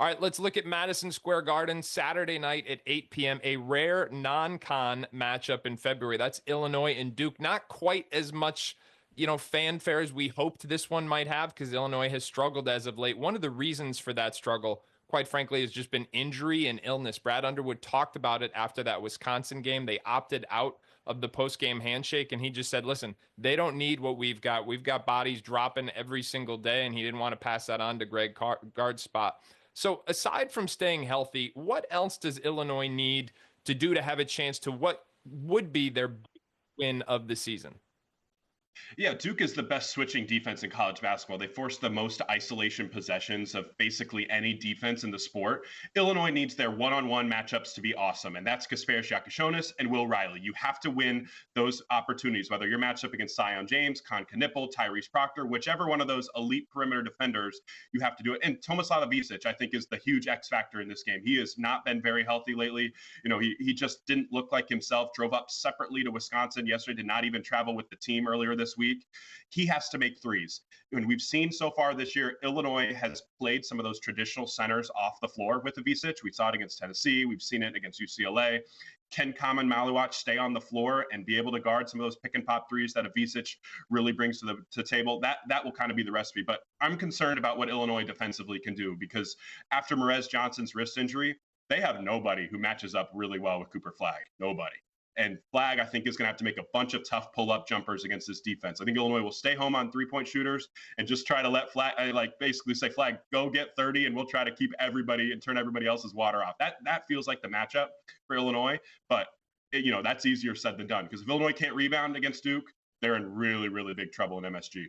All right, let's look at Madison Square Garden Saturday night at 8 p.m. A rare non-con matchup in February. That's Illinois and Duke. Not quite as much, fanfare as we hoped this one might have because Illinois has struggled as of late. One of the reasons for that struggle, quite frankly, has just been injury and illness. Brad Underwood talked about it after that Wisconsin game. They opted out of the post-game handshake, and he just said, listen, they don't need what we've got. We've got bodies dropping every single day, and he didn't want to pass that on to Greg Gard's spot. So aside from staying healthy, what else does Illinois need to do to have a chance to what would be their win of the season? Yeah, Duke is the best switching defense in college basketball. They force the most isolation possessions of basically any defense in the sport. Illinois needs their one-on-one matchups to be awesome, and that's Kasparis Yakashonis and Will Riley. You have to win those opportunities, whether your matchup against Sion James, Con Knipple, Tyrese Proctor, whichever one of those elite perimeter defenders, you have to do it. And Tomislav Ivicic, I think, is the huge X factor in this game. He has not been very healthy lately. He just didn't look like himself, drove up separately to Wisconsin yesterday, did not even travel with the team earlier this week. He has to make threes. And we've seen so far this year, Illinois has played some of those traditional centers off the floor with Ivicic. We saw it against Tennessee. We've seen it against UCLA. Can Kaman Maluach stay on the floor and be able to guard some of those pick and pop threes that Ivicic really brings to the table? That will kind of be the recipe. But I'm concerned about what Illinois defensively can do because after Merez Johnson's wrist injury, they have nobody who matches up really well with Cooper Flagg. Nobody. And Flagg, I think, is going to have to make a bunch of tough pull-up jumpers against this defense. I think Illinois will stay home on three-point shooters and just try to let Flagg, basically say, Flagg, go get 30, and we'll try to keep everybody and turn everybody else's water off. That feels like the matchup for Illinois, but that's easier said than done because if Illinois can't rebound against Duke, they're in really, really big trouble in MSG.